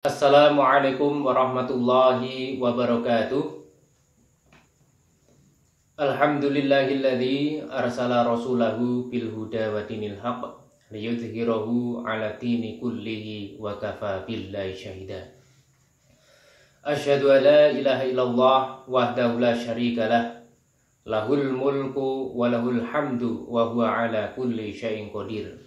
Assalamualaikum warahmatullahi wabarakatuh. Alhamdulillahilladzi arsala rasulahu bil huda wa dinil haqq liyudhhirahu ala dini kullihi wa kafa billahi syahida. Asyhadu an la ilaha illallah wahdahu la syarika lah, lahul mulku wa lahul hamdu wa huwa ala kulli syai'in qadir.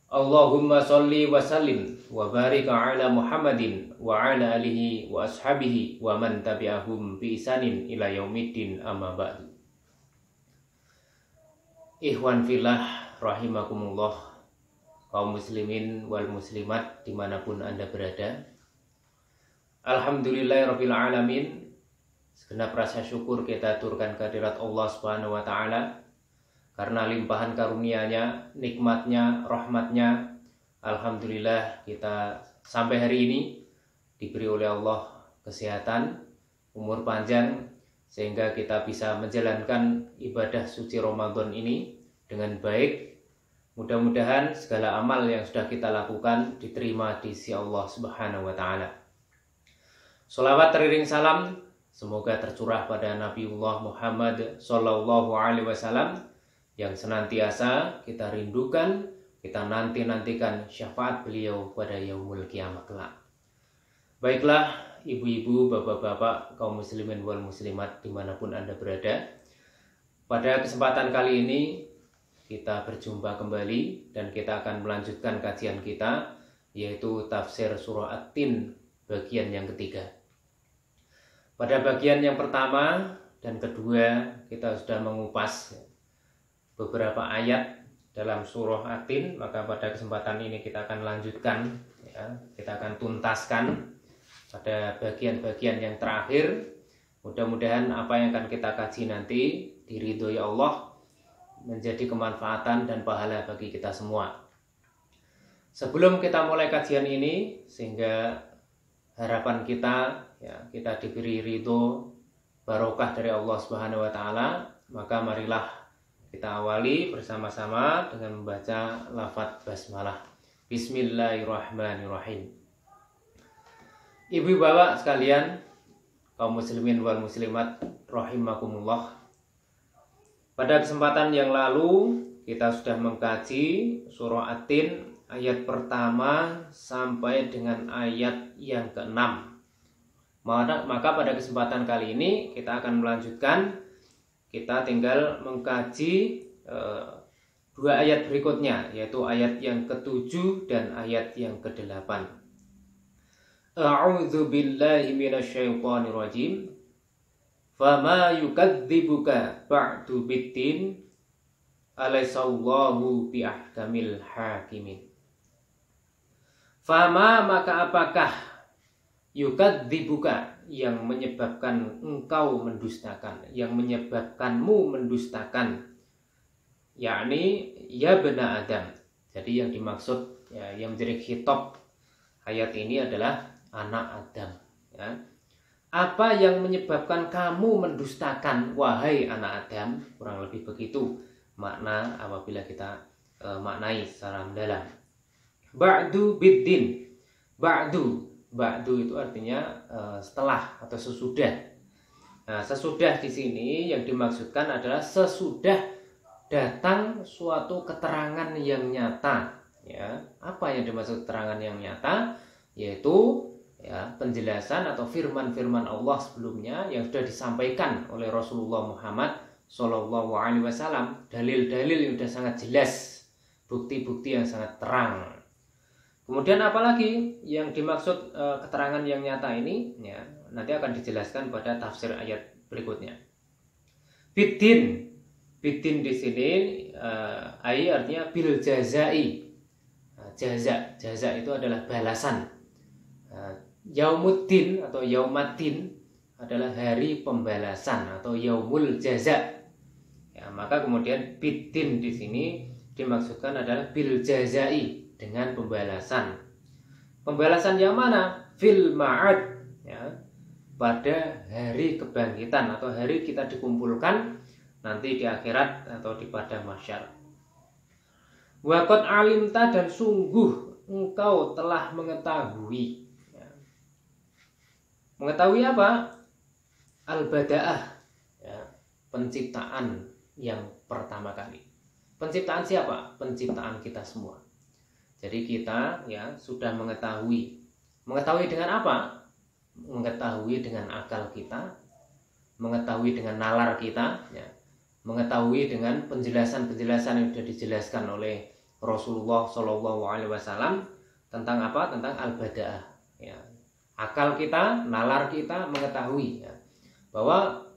Allahumma sholli wa sallim wa barik ala Muhammadin wa ala alihi wa ashabihi wa man tabi'ahum bi ihsanin ila yaumiddin, amma ba'du. Ikhwan fillah rahimakumullah, kaum muslimin wal muslimat dimanapun anda berada, alhamdulillahirabbil alamin. Segenap rasa syukur kita aturkan kehadirat Allah Subhanahu wa taala karena limpahan karunia-Nya, nikmatnya, rahmatnya. Alhamdulillah kita sampai hari ini diberi oleh Allah kesehatan, umur panjang, sehingga kita bisa menjalankan ibadah suci Ramadan ini dengan baik. Mudah-mudahan segala amal yang sudah kita lakukan diterima di sisi Allah Subhanahu wa taala. Sholawat teriring salam semoga tercurah pada Nabiullah Muhammad sallallahu alaihi wasallam yang senantiasa kita rindukan, kita nantikan syafaat beliau pada yaumul kiamat kelak. Baiklah ibu-ibu, bapak-bapak, kaum muslimin wal muslimat dimanapun anda berada, pada kesempatan kali ini kita berjumpa kembali dan kita akan melanjutkan kajian kita, yaitu tafsir surah At-Tin bagian yang ketiga. Pada bagian yang pertama dan kedua kita sudah mengupas beberapa ayat dalam surah At-Tin, maka pada kesempatan ini kita akan lanjutkan, ya, kita akan tuntaskan pada bagian-bagian yang terakhir. Mudah-mudahan apa yang akan kita kaji nanti diridhoi Allah, menjadi kemanfaatan dan pahala bagi kita semua. Sebelum kita mulai kajian ini, sehingga harapan kita, ya, kita diberi ridho barokah dari Allah Subhanahu wa taala, maka marilah kita awali bersama-sama dengan membaca lafaz basmalah. Bismillahirrahmanirrahim. Ibu bapak sekalian, kaum muslimin wal muslimat rahimakumullah. Pada kesempatan yang lalu kita sudah mengkaji surah At-Tin ayat pertama sampai dengan ayat yang ke-6. Maka pada kesempatan kali ini kita akan melanjutkan. Kita tinggal mengkaji dua ayat berikutnya, yaitu ayat yang ke-7 dan ayat yang ke-8. A'udzu billahi minasyaitonir rajim. Fama yukadzibuka ba'du biddin, alaisallahu biahkamil hakimin. Fama maka apakah yukadzibuka yang menyebabkan engkau mendustakan, yang menyebabkanmu mendustakan, yakni ya bena Adam. Jadi yang dimaksud, ya, yang menjadi khitab ayat ini adalah anak Adam, ya. Apa yang menyebabkan kamu mendustakan, wahai anak Adam? Kurang lebih begitu makna apabila kita maknai secara mendalam. Ba'du biddin. Ba'du itu artinya setelah atau sesudah. Nah, sesudah di sini yang dimaksudkan adalah sesudah datang suatu keterangan yang nyata. Ya, apa yang dimaksud keterangan yang nyata? Yaitu, ya, penjelasan atau firman-firman Allah sebelumnya yang sudah disampaikan oleh Rasulullah Muhammad Sallallahu Alaihi Wasallam. Dalil-dalil yang sudah sangat jelas, bukti-bukti yang sangat terang. Kemudian apalagi yang dimaksud keterangan yang nyata ini, ya, nanti akan dijelaskan pada tafsir ayat berikutnya. Biddin di sini artinya bil jazai. Jaza itu adalah balasan. Yaumuddin atau yaumaddin adalah hari pembalasan atau yaumul jaza. Ya, maka kemudian biddin di sini dimaksudkan adalah bil jazai, dengan pembalasan. Pembalasan yang mana? Fil ma'ad, ya, pada hari kebangkitan atau hari kita dikumpulkan nanti di akhirat atau di padang mahsyar. Wa qad alimta, dan sungguh engkau telah mengetahui. Mengetahui apa? Al-bada'ah, ya, penciptaan yang pertama kali. Penciptaan siapa? Penciptaan kita semua. Jadi kita ya sudah mengetahui. Mengetahui dengan apa? Mengetahui dengan akal kita, mengetahui dengan nalar kita, ya, mengetahui dengan penjelasan-penjelasan yang sudah dijelaskan oleh Rasulullah Shallallahu Alaihi Wasallam tentang apa? Tentang al-bada'ah. Ya. Akal kita, nalar kita mengetahui ya, bahwa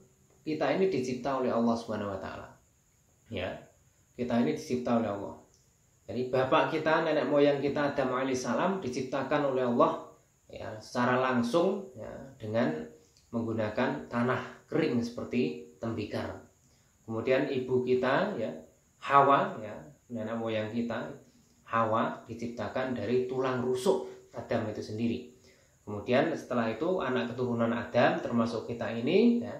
kita ini dicipta oleh Allah Subhanahu Wa Taala. Ya, kita ini dicipta oleh Allah. Jadi bapak kita, nenek moyang kita Adam alaihissalam diciptakan oleh Allah ya, secara langsung ya, dengan menggunakan tanah kering seperti tembikar. Kemudian ibu kita ya, Hawa ya, nenek moyang kita Hawa diciptakan dari tulang rusuk Adam itu sendiri. Kemudian setelah itu anak keturunan Adam termasuk kita ini ya,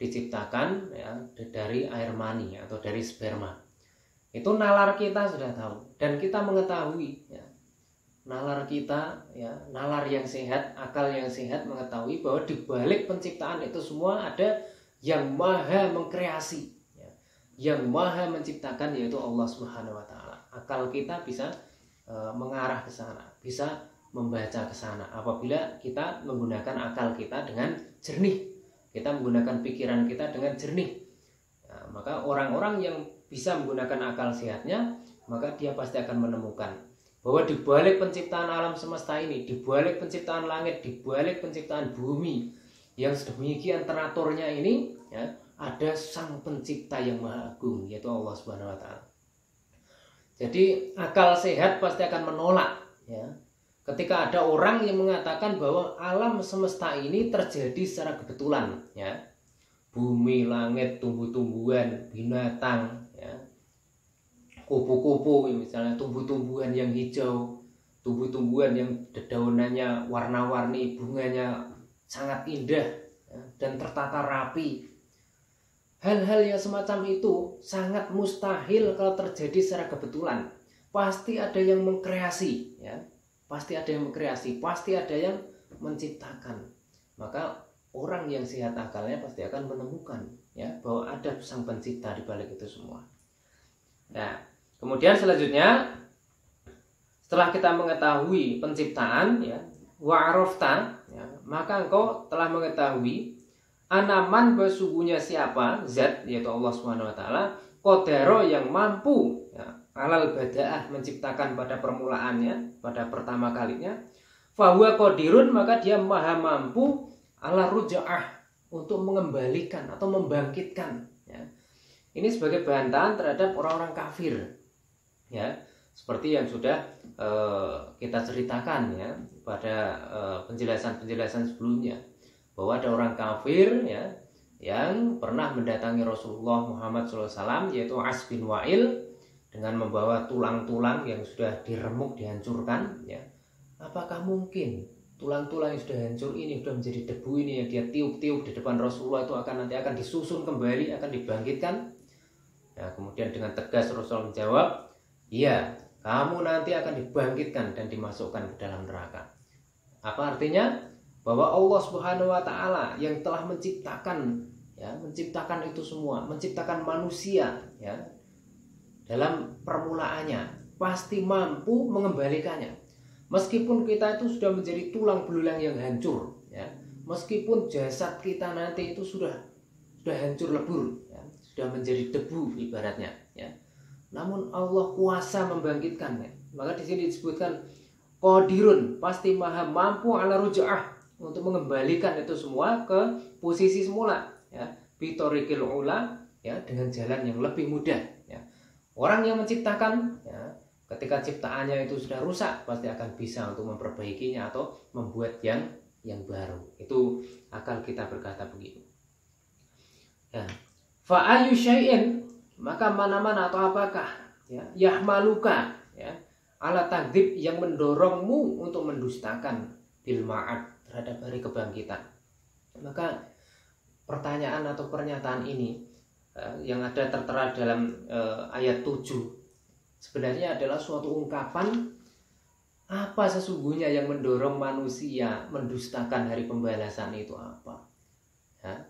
diciptakan ya, dari air mani atau dari sperma. Itu nalar kita sudah tahu dan kita mengetahui ya, nalar kita ya, nalar yang sehat, akal yang sehat mengetahui bahwa di balik penciptaan itu semua ada yang maha mengkreasi ya, yang maha menciptakan yaitu Allah Subhanahu Wa Taala. Akal kita bisa mengarah ke sana, bisa membaca ke sana apabila kita menggunakan akal kita dengan jernih, kita menggunakan pikiran kita dengan jernih. Nah, maka orang-orang yang bisa menggunakan akal sehatnya, maka dia pasti akan menemukan bahwa di balik penciptaan alam semesta ini, di balik penciptaan langit, di balik penciptaan bumi yang sedemikian teraturnya ini, ya, ada sang pencipta yang maha agung yaitu Allah Subhanahu Wa Taala. Jadi akal sehat pasti akan menolak ya, ketika ada orang yang mengatakan bahwa alam semesta ini terjadi secara kebetulan ya. Bumi, langit, tumbuh-tumbuhan, binatang ya. Kupu-kupu misalnya, tumbuh-tumbuhan yang hijau, tumbuh-tumbuhan yang dedaunannya warna-warni, bunganya sangat indah ya, dan tertata rapi. Hal-hal yang semacam itu sangat mustahil kalau terjadi secara kebetulan. Pasti ada yang mengkreasi ya. Pasti ada yang mengkreasi, pasti ada yang menciptakan. Maka orang yang sehat akalnya pasti akan menemukan ya bahwa ada sang pencipta di balik itu semua. Nah, kemudian selanjutnya setelah kita mengetahui penciptaan ya, wa'arafta ya, maka engkau telah mengetahui anaman sesungguhnya siapa zat yaitu Allah Subhanahu Wa Taala qadaro yang mampu ya, alal bada'ah menciptakan pada permulaannya, pada pertama kalinya, fahuwa qadirun maka dia maha mampu ala ruja'ah untuk mengembalikan atau membangkitkan ya. Ini sebagai bantahan terhadap orang-orang kafir ya, seperti yang sudah kita ceritakan ya pada penjelasan-penjelasan sebelumnya bahwa ada orang kafir ya yang pernah mendatangi Rasulullah Muhammad SAW yaitu As bin Wa'il dengan membawa tulang-tulang yang sudah diremuk, dihancurkan ya. Apakah mungkin tulang-tulang yang sudah hancur ini, sudah menjadi debu ini yang dia tiup-tiup di depan Rasulullah itu nanti akan disusun kembali, akan dibangkitkan? Nah, kemudian dengan tegas Rasulullah menjawab, iya, kamu nanti akan dibangkitkan dan dimasukkan ke dalam neraka. Apa artinya? Bahwa Allah Subhanahu Wa Taala yang telah menciptakan ya, menciptakan itu semua, menciptakan manusia ya, dalam permulaannya pasti mampu mengembalikannya. Meskipun kita itu sudah menjadi tulang belulang yang hancur ya, meskipun jasad kita nanti itu sudah hancur lebur ya, sudah menjadi debu ibaratnya ya, namun Allah kuasa membangkitkannya. Maka di sini disebutkan qadirun, pasti maha mampu ala ruja'ah untuk mengembalikan itu semua ke posisi semula ya, bitorikil ula ya, dengan jalan yang lebih mudah ya. Orang yang menciptakan ya, ketika ciptaannya itu sudah rusak pasti akan bisa untuk memperbaikinya atau membuat yang baru. Itu akal kita berkata begitu ya. Fa ayu syai'in, maka mana-mana atau apakah ya, yahmaluka ya, ala takdzib yang mendorongmu untuk mendustakan bil ma'ad, terhadap hari kebangkitan. Maka pertanyaan atau pernyataan ini yang ada tertera dalam ayat 7 sebenarnya adalah suatu ungkapan Apa sesungguhnya yang mendorong manusia mendustakan hari pembalasan itu apa? Ya.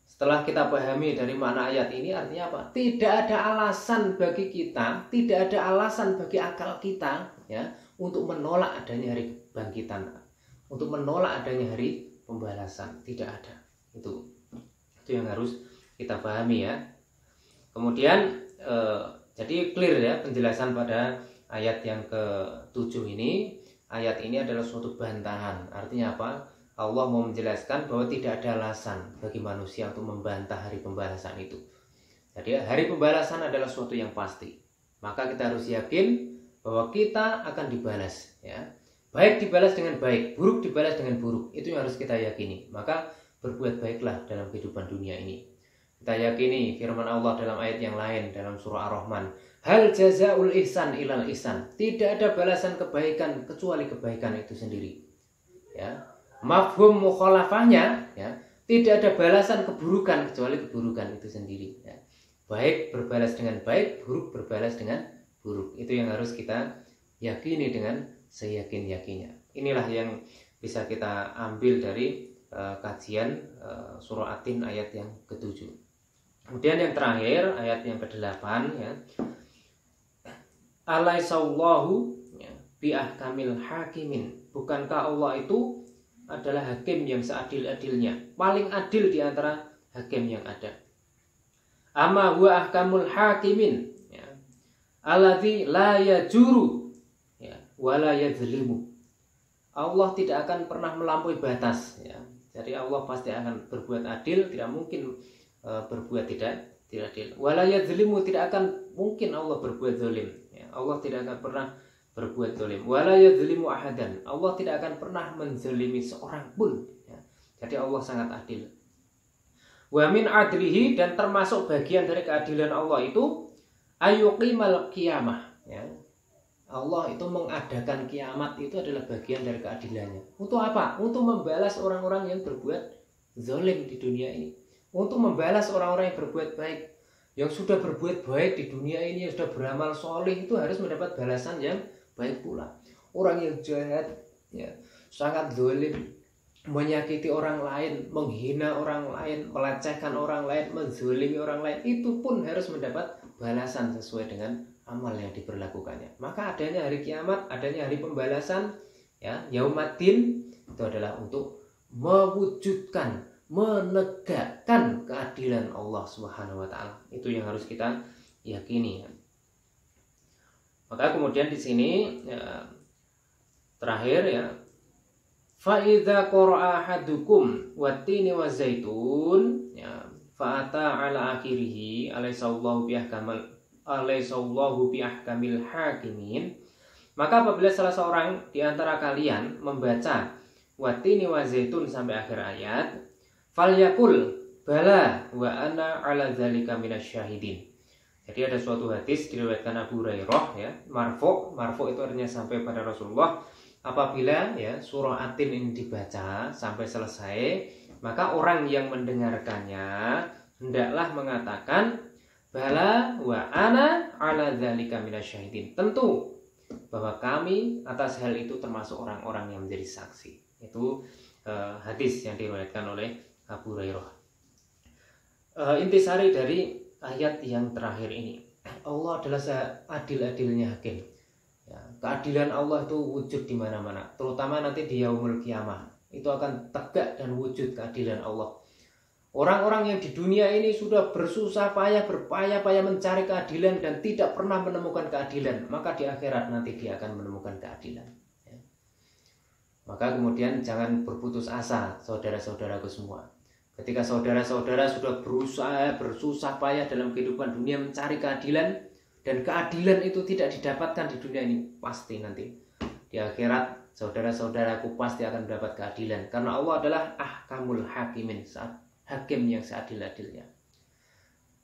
Setelah kita pahami dari makna ayat ini, artinya apa? Tidak ada alasan bagi kita, tidak ada alasan bagi akal kita, ya, untuk menolak adanya hari kebangkitan, untuk menolak adanya hari pembalasan. Tidak ada. Itu yang harus kita pahami, ya. Kemudian jadi clear ya penjelasan pada ayat yang ke-7 ini. Ayat ini adalah suatu bantahan. Artinya apa? Allah mau menjelaskan bahwa tidak ada alasan bagi manusia untuk membantah hari pembalasan itu. Jadi hari pembalasan adalah suatu yang pasti. Maka kita harus yakin bahwa kita akan dibalas, ya. Baik dibalas dengan baik, buruk dibalas dengan buruk. Itu yang harus kita yakini. Maka berbuat baiklah dalam kehidupan dunia ini. Kita yakini firman Allah dalam ayat yang lain dalam surah Ar-Rahman, hal jazaul ihsan ilal ihsan. Tidak ada balasan kebaikan kecuali kebaikan itu sendiri. Ya. Mafhum mukhalafahnya, ya, tidak ada balasan keburukan kecuali keburukan itu sendiri, ya. Baik berbalas dengan baik, buruk berbalas dengan buruk. Itu yang harus kita yakini dengan seyakin-yakinnya. Inilah yang bisa kita ambil dari kajian surah At-Tin ayat yang ke-7. Kemudian yang terakhir ayat yang ke-8, ya. Alaisallahu, ya, bi ahkamil hakimin. Bukankah Allah itu adalah hakim yang seadil-adilnya, paling adil di antara hakim yang ada. Amma huwa ahkamul hakimin, ya. Alladzi la yajuru, ya, wala yadzlimu. Allah tidak akan pernah melampaui batas, ya. Jadi Allah pasti akan berbuat adil, tidak mungkin berbuat tidak adil. Wala yadzlimu, tidak akan mungkin Allah berbuat zalim, ya. Allah tidak akan pernah berbuat zalim. Wala yadzlimu ahadan. Allah tidak akan pernah menzalimi seorang pun, ya. Jadi Allah sangat adil. Wa min adlihi, dan termasuk bagian dari keadilan Allah itu ayyuqimal qiyamah, ya. Allah itu mengadakan kiamat, itu adalah bagian dari keadilannya. Untuk apa? Untuk membalas orang-orang yang berbuat zalim di dunia ini. Untuk membalas orang-orang yang berbuat baik. Yang sudah berbuat baik di dunia ini, yang sudah beramal soleh, itu harus mendapat balasan yang baik pula. Orang yang jahat, ya, sangat zalim, menyakiti orang lain, menghina orang lain, melecehkan orang lain, menzalimi orang lain, itu pun harus mendapat balasan sesuai dengan amal yang diperlakukannya. Maka adanya hari kiamat, adanya hari pembalasan, ya, yaumaddin, itu adalah untuk mewujudkan, menegakkan keadilan Allah Subhanahu wa taala. Itu yang harus kita yakini, ya. Maka kemudian di sini, ya, terakhir, ya, fa idza qara'a ahadukum wattini wazaitun, ya, fa ata ala akhirih alaisallahu bi ahkamil hakimin. Maka apabila salah seorang di antara kalian membaca wattini wazaitun sampai akhir ayat, falyakul bala wa ana ala dzalika minasyahidin. Jadi ada suatu hadis diriwayatkan Abu Hurairah, ya, marfu itu artinya sampai pada Rasulullah. Apabila, ya, surah At-Tin ini dibaca sampai selesai, maka orang yang mendengarkannya hendaklah mengatakan bala wa ana ala dzalika minasyahidin. Tentu bahwa kami atas hal itu termasuk orang-orang yang menjadi saksi. Itu hadis yang diriwayatkan oleh Abu Hurairah. Intisari dari ayat yang terakhir ini, Allah adalah seadil-adilnya hakim, ya. Keadilan Allah itu wujud di mana-mana, terutama nanti di yaumul qiyamah. Itu akan tegak dan wujud keadilan Allah. Orang-orang yang di dunia ini sudah bersusah payah, berpayah-payah mencari keadilan dan tidak pernah menemukan keadilan, maka di akhirat nanti dia akan menemukan keadilan, ya. Maka kemudian jangan berputus asa, saudara-saudaraku semua. Ketika saudara-saudara sudah berusaha, bersusah payah dalam kehidupan dunia mencari keadilan, dan keadilan itu tidak didapatkan di dunia ini, pasti nanti di akhirat saudara-saudaraku pasti akan mendapat keadilan. Karena Allah adalah ahkamul hakimin, hakim yang seadil-adilnya.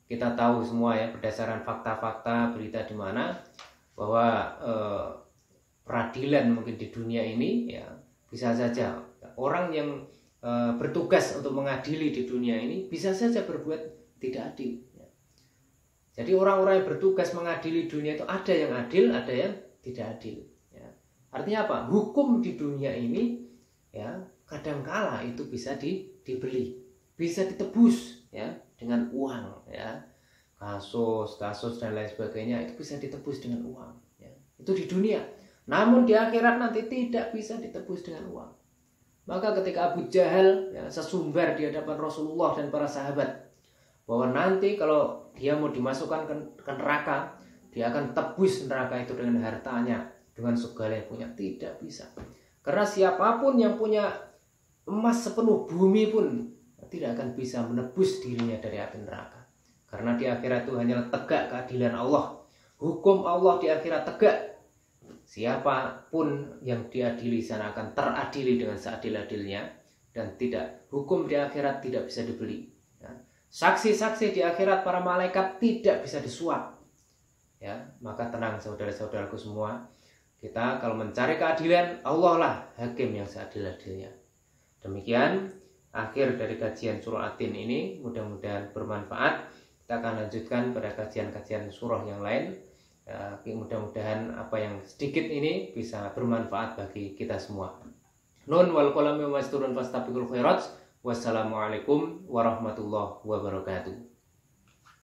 Kita tahu semua, ya, berdasarkan fakta-fakta berita di mana bahwa peradilan mungkin di dunia ini, ya, bisa saja orang yang bertugas untuk mengadili di dunia ini bisa saja berbuat tidak adil, ya. Jadi orang-orang yang bertugas mengadili dunia itu ada yang adil, ada yang tidak adil, ya. Artinya apa? Hukum di dunia ini ya kadangkala itu bisa dibeli, bisa ditebus ya dengan uang ya. Kasus dan lain sebagainya itu bisa ditebus dengan uang ya. Itu di dunia. Namun di akhirat nanti tidak bisa ditebus dengan uang. Maka ketika Abu Jahal ya, sesumbar di hadapan Rasulullah dan para sahabat bahwa nanti kalau dia mau dimasukkan ke neraka, dia akan tebus neraka itu dengan hartanya, dengan segala yang punya. Tidak bisa. Karena siapapun yang punya emas sepenuh bumi pun tidak akan bisa menebus dirinya dari api neraka. Karena di akhirat itu hanyalah tegak keadilan Allah. Hukum Allah di akhirat tegak. Siapapun yang diadili sana akan teradili dengan seadil-adilnya. Dan tidak, hukum di akhirat tidak bisa dibeli. Saksi-saksi di akhirat para malaikat tidak bisa disuap. Ya, maka tenang saudara-saudaraku semua. Kita kalau mencari keadilan, Allah lah hakim yang seadil-adilnya. Demikian akhir dari kajian surah At-Tin ini. Mudah-mudahan bermanfaat. Kita akan lanjutkan pada kajian-kajian surah yang lain. Mudah-mudahan apa yang sedikit ini bisa bermanfaat bagi kita semua. Nun wal qalami wa masturun fastabiqul khairat. Wassalamualaikum warahmatullahi wabarakatuh.